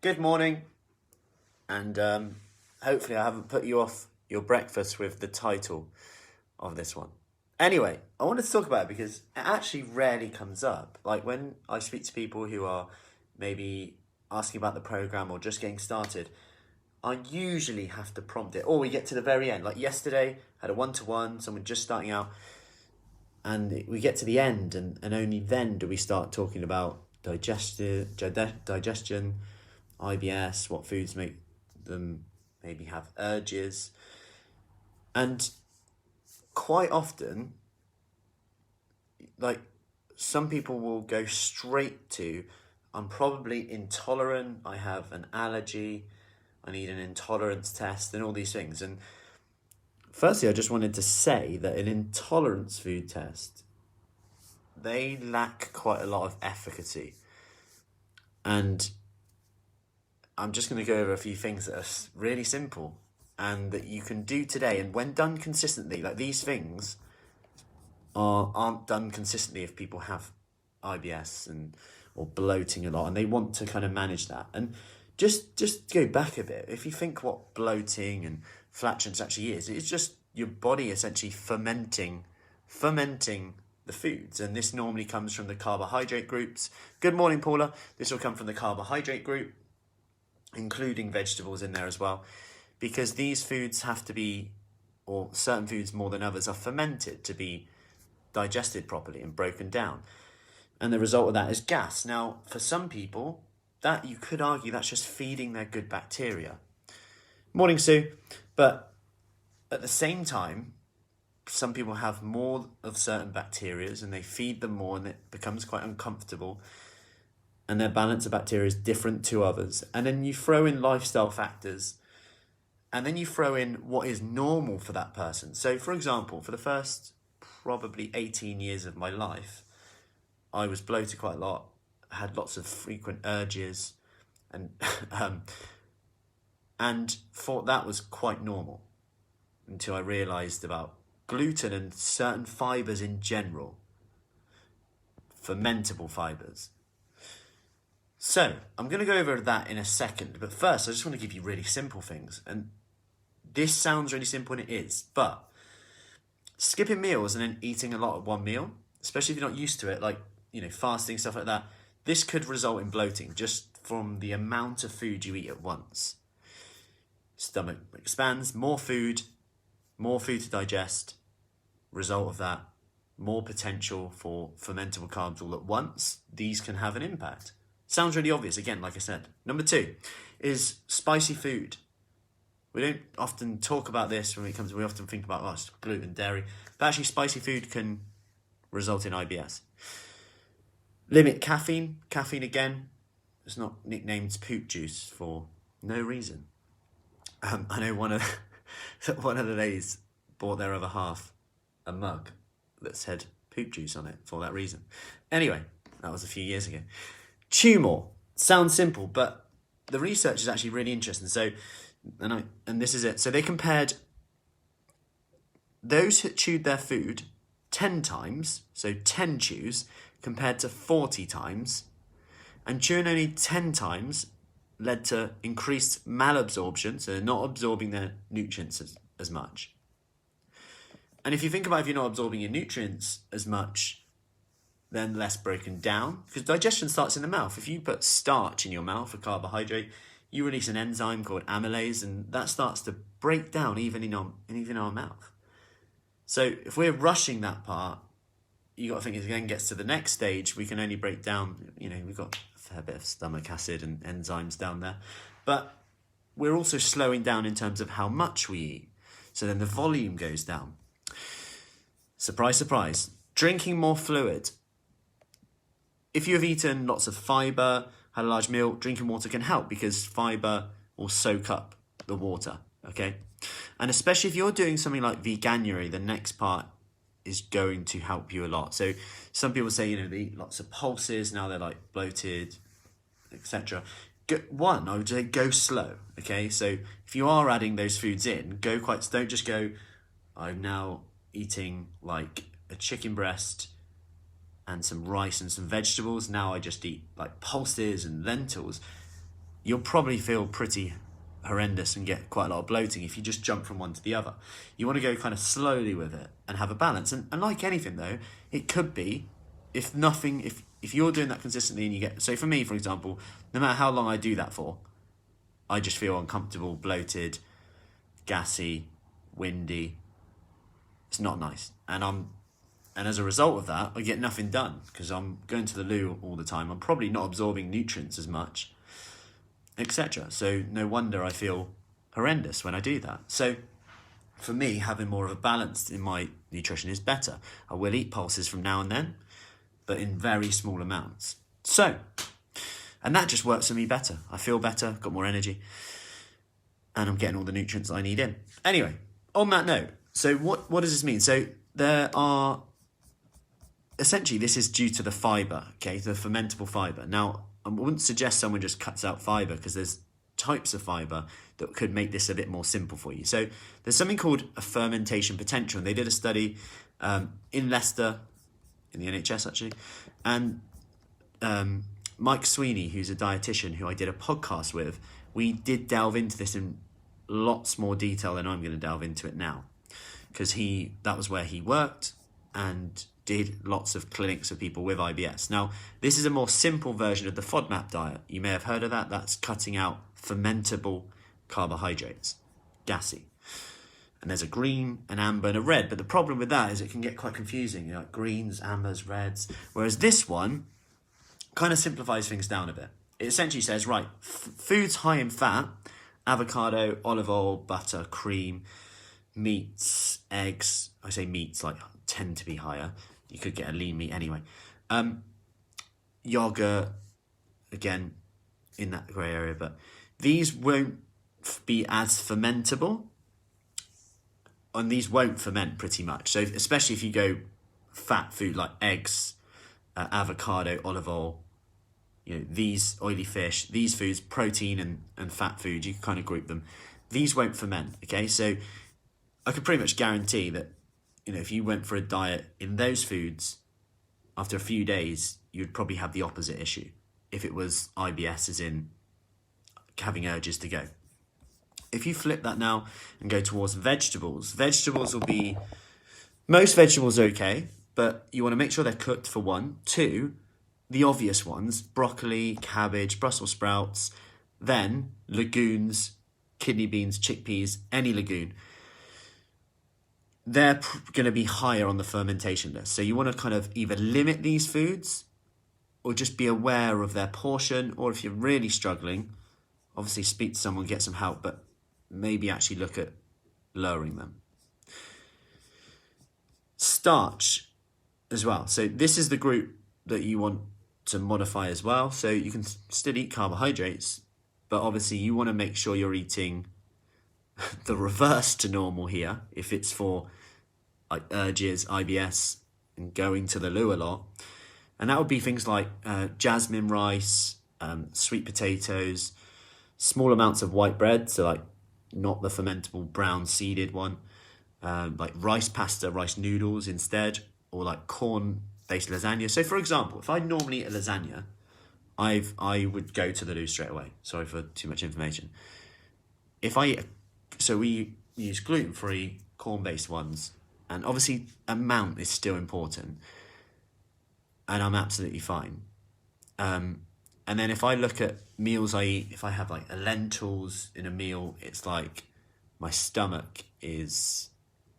Good morning, and hopefully I haven't put you off your breakfast with the title of this one. Anyway, I wanted to talk about it because it actually rarely comes up. Like when I speak to people who are maybe asking about the program or just getting started, I usually have to prompt it, or we get to the very end. Like yesterday, I had a one-to-one, someone just starting out, and we get to the end, and only then do we start talking about digestion, IBS, what foods make them maybe have urges. And quite often, like some people will go straight to, I'm probably intolerant, I have an allergy, I need an intolerance test, and all these things. And firstly, I just wanted to say that an intolerance food test, they lack quite a lot of efficacy. And I'm just going to go over a few things that are really simple and that you can do today. And when done consistently, like these things aren't done consistently if people have IBS or bloating a lot and they want to kind of manage that. And just go back a bit. If you think what bloating and flatulence actually is, it's just your body essentially fermenting the foods. And this normally comes from the carbohydrate groups. Good morning, Paula. This will come from the carbohydrate group, including vegetables in there as well, because these foods have to be, or certain foods more than others, are fermented to be digested properly and broken down. And the result of that is gas. Now, for some people, that you could argue that's just feeding their good bacteria. Morning, Sue. But at the same time, some people have more of certain bacteria and they feed them more and it becomes quite uncomfortable. And their balance of bacteria is different to others. And then you throw in lifestyle factors, and then you throw in what is normal for that person. So, for example, for the first probably 18 years of my life, I was bloated quite a lot, had lots of frequent urges, and and thought that was quite normal until I realised about gluten and certain fibres in general, fermentable fibres. So, I'm going to go over that in a second, but first I just want to give you really simple things. And this sounds really simple, and it is, but skipping meals and then eating a lot at one meal, especially if you're not used to it, like, fasting, stuff like that, this could result in bloating just from the amount of food you eat at once. Stomach expands, more food to digest, result of that, more potential for fermentable carbs all at once. These can have an impact. Sounds really obvious, again, like I said. Number 2 is spicy food. We don't often talk about this when it comes, we often think about, it's gluten, dairy, but actually spicy food can result in IBS. Limit caffeine. Caffeine, again, it's not nicknamed poop juice for no reason. I know one of the ladies bought their other half a mug that said poop juice on it for that reason. Anyway, that was a few years ago. Chew more. Sounds simple, but the research is actually really interesting. So, and this is it. So they compared those who chewed their food 10 times, so 10 chews, compared to 40 times, and chewing only 10 times led to increased malabsorption, so they're not absorbing their nutrients as much. And if you think about if you're not absorbing your nutrients as much, then less broken down, because digestion starts in the mouth. If you put starch in your mouth, a carbohydrate, you release an enzyme called amylase, and that starts to break down even in our mouth. So if we're rushing that part, you got to think, as it then gets to the next stage, we can only break down, we've got a fair bit of stomach acid and enzymes down there, but we're also slowing down in terms of how much we eat. So then the volume goes down. Surprise, surprise. Drinking more fluid. If you have eaten lots of fibre, had a large meal, drinking water can help because fibre will soak up the water, okay? And especially if you're doing something like veganuary, the next part is going to help you a lot. So some people say, they eat lots of pulses, now they're like bloated, etc. One, I would say go slow, okay? So if you are adding those foods in, don't just go, I'm now eating like a chicken breast and some rice and some vegetables. Now I just eat like pulses and lentils. you'll probably feel pretty horrendous and get quite a lot of bloating if you just jump from one to the other. You want to go kind of slowly with it and have a balance. And like anything though, it could be, if you're doing that consistently and you get, so for me, for example, no matter how long I do that for, I just feel uncomfortable, bloated, gassy, windy. It's not nice. And as a result of that, I get nothing done because I'm going to the loo all the time. I'm probably not absorbing nutrients as much, etc. So no wonder I feel horrendous when I do that. So for me, having more of a balance in my nutrition is better. I will eat pulses from now and then, but in very small amounts. So, and that just works for me better. I feel better, got more energy, and I'm getting all the nutrients I need in. Anyway, on that note, so what does this mean? So there are, essentially this is due to the fibre, okay, the fermentable fibre. Now, I wouldn't suggest someone just cuts out fibre because there's types of fibre that could make this a bit more simple for you. So there's something called a fermentation potential. And they did a study in Leicester, in the NHS actually, and Mike Sweeney, who's a dietitian who I did a podcast with, we did delve into this in lots more detail than I'm going to delve into it now, because that was where he worked and did lots of clinics of people with IBS. Now, this is a more simple version of the FODMAP diet. You may have heard of that. That's cutting out fermentable carbohydrates, gassy. And there's a green, an amber, and a red. But the problem with that is it can get quite confusing. You know, like greens, ambers, reds. Whereas this one kind of simplifies things down a bit. It essentially says, right, foods high in fat, avocado, olive oil, butter, cream, meats, eggs. I say meats like tend to be higher. You could get a lean meat anyway. Yogurt, again, in that grey area, but these won't be as fermentable, and these won't ferment pretty much. So especially if you go fat food like eggs, avocado, olive oil, you know, these oily fish, these foods, protein and fat food, you can kind of group them. These won't ferment, okay? So I could pretty much guarantee that, you know, if you went for a diet in those foods, after a few days, you'd probably have the opposite issue. If it was IBS, as in having urges to go. If you flip that now and go towards vegetables, vegetables will be, most vegetables are okay, but you want to make sure they're cooked for one. Two, the obvious ones, broccoli, cabbage, Brussels sprouts, then legumes, kidney beans, chickpeas, any legume. They're going to be higher on the fermentation list. So you want to kind of either limit these foods or just be aware of their portion, or if you're really struggling, obviously speak to someone, get some help, but maybe actually look at lowering them. Starch as well. So this is the group that you want to modify as well. So you can still eat carbohydrates, but obviously you want to make sure you're eating the reverse to normal here, if it's for like urges, IBS, and going to the loo a lot. And that would be things like jasmine rice, sweet potatoes, small amounts of white bread, so like not the fermentable brown seeded one, like rice pasta, rice noodles instead, or like corn-based lasagna. So for example, if I normally eat a lasagna, I would go to the loo straight away. Sorry for too much information. If I eat, so we use gluten-free, corn-based ones, and obviously amount is still important, and I'm absolutely fine. And then if I look at meals I eat, if I have like lentils in a meal, it's like my stomach is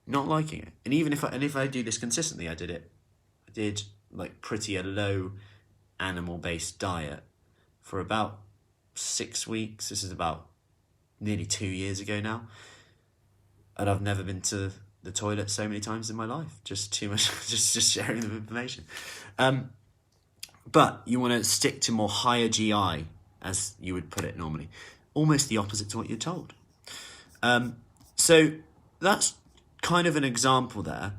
not liking it. And even if I do this consistently, I did like pretty a low animal-based diet for about 6 weeks. This is about nearly 2 years ago now. And I've never been to the toilet so many times in my life. Just too much, just sharing the information. But you want to stick to more higher GI, as you would put it normally. Almost the opposite to what you're told. So that's kind of an example there.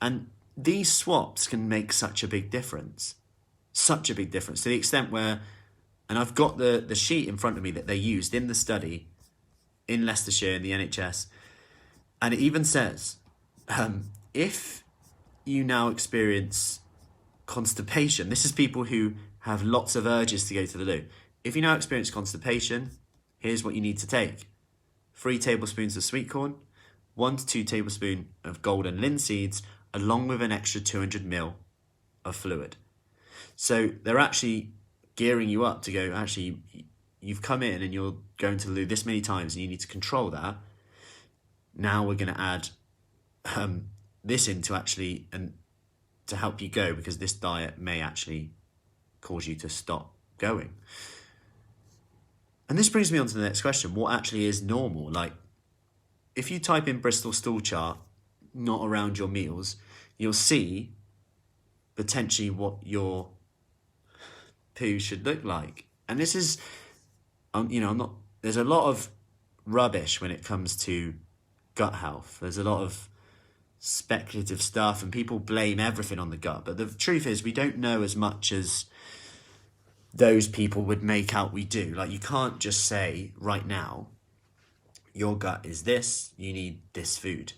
And these swaps can make such a big difference. Such a big difference. To the extent where, and I've got the sheet in front of me that they used in the study in Leicestershire, in the NHS. And it even says, if you now experience constipation, this is people who have lots of urges to go to the loo. if you now experience constipation, here's what you need to take. 3 tablespoons of sweet corn, 1 to 2 tablespoons of golden linseeds, along with an extra 200 ml of fluid. So they're actually gearing you up to go, actually, you've come in and you're going to loo this many times and you need to control that. Now we're going to add this in to actually, and to help you go, because this diet may actually cause you to stop going. And this brings me on to the next question. What actually is normal? Like, if you type in Bristol stool chart, not around your meals, you'll see potentially what your poo should look like. And this is, there's a lot of rubbish when it comes to gut health. There's a lot of speculative stuff and people blame everything on the gut. But the truth is, we don't know as much as those people would make out we do. Like, you can't just say right now, your gut is this, you need this food.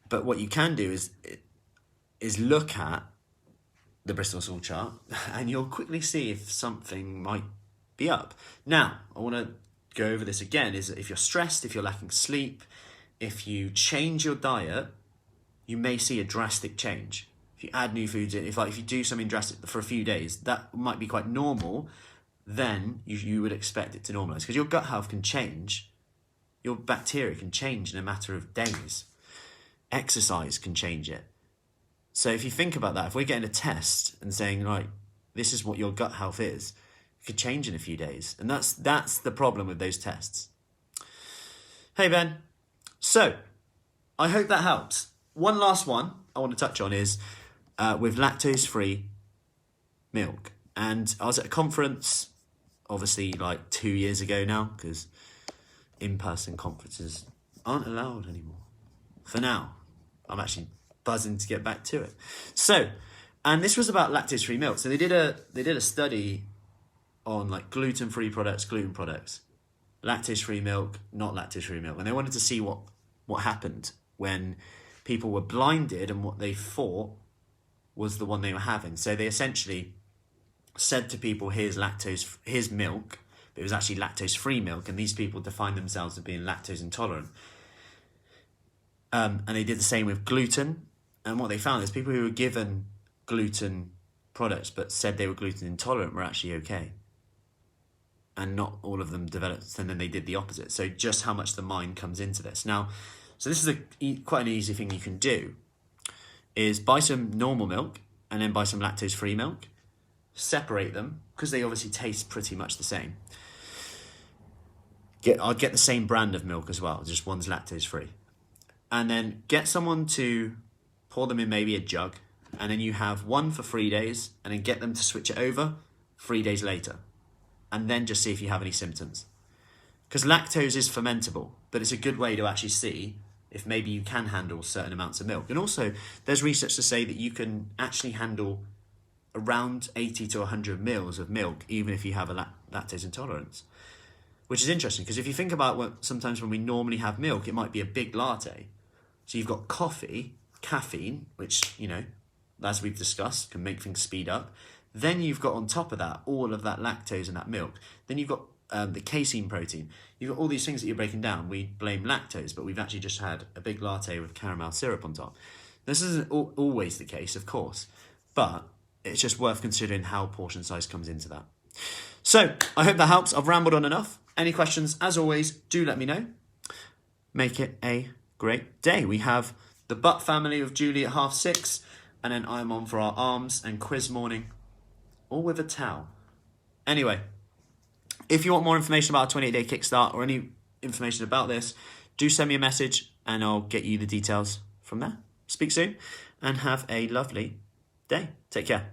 But what you can do is look at the Bristol stool chart and you'll quickly see if something might be up. Now, I want to go over this again, is if you're stressed, if you're lacking sleep, if you change your diet, you may see a drastic change. If you add new foods in, if you do something drastic for a few days, that might be quite normal, then you would expect it to normalise. Because your gut health can change, your bacteria can change in a matter of days. Exercise can change it. So if you think about that, if we're getting a test and saying, right, this is what your gut health is, it could change in a few days. And that's the problem with those tests. Hey, Ben. So I hope that helps. One last one I want to touch on is with lactose-free milk. And I was at a conference, obviously like 2 years ago now, because in-person conferences aren't allowed anymore. For now, I'm actually buzzing to get back to it. So, and this was about lactose-free milk. So they did a study on like gluten-free products, gluten products, lactose-free milk, not lactose-free milk. And they wanted to see what happened when people were blinded and what they thought was the one they were having. So they essentially said to people, here's milk, but it was actually lactose-free milk. And these people defined themselves as being lactose intolerant. And they did the same with gluten. And what they found is people who were given gluten products but said they were gluten intolerant were actually okay. And not all of them developed, and then they did the opposite. So just how much the mind comes into this. Now, so this is quite an easy thing you can do, is buy some normal milk and then buy some lactose-free milk. Separate them, because they obviously taste pretty much the same. I'll get the same brand of milk as well, just one's lactose-free. And then get someone to pour them in maybe a jug, and then you have one for 3 days, and then get them to switch it over 3 days later. And then just see if you have any symptoms. Because lactose is fermentable, but it's a good way to actually see if maybe you can handle certain amounts of milk. And also, there's research to say that you can actually handle around 80 to 100 mils of milk, even if you have a lactose intolerance. Which is interesting, because if you think about sometimes when we normally have milk, it might be a big latte. So you've got coffee, caffeine, which, as we've discussed, can make things speed up. Then you've got on top of that, all of that lactose in that milk. Then you've got the casein protein. You've got all these things that you're breaking down. We blame lactose, but we've actually just had a big latte with caramel syrup on top. This isn't always the case, of course, but it's just worth considering how portion size comes into that. So I hope that helps. I've rambled on enough. Any questions, as always, do let me know. Make it a great day. We have the Butt family with Julie at 6:30, and then I'm on for our arms and quiz morning, all with a towel. Anyway, if you want more information about our 28-day Kickstart or any information about this, do send me a message and I'll get you the details from there. Speak soon and have a lovely day. Take care.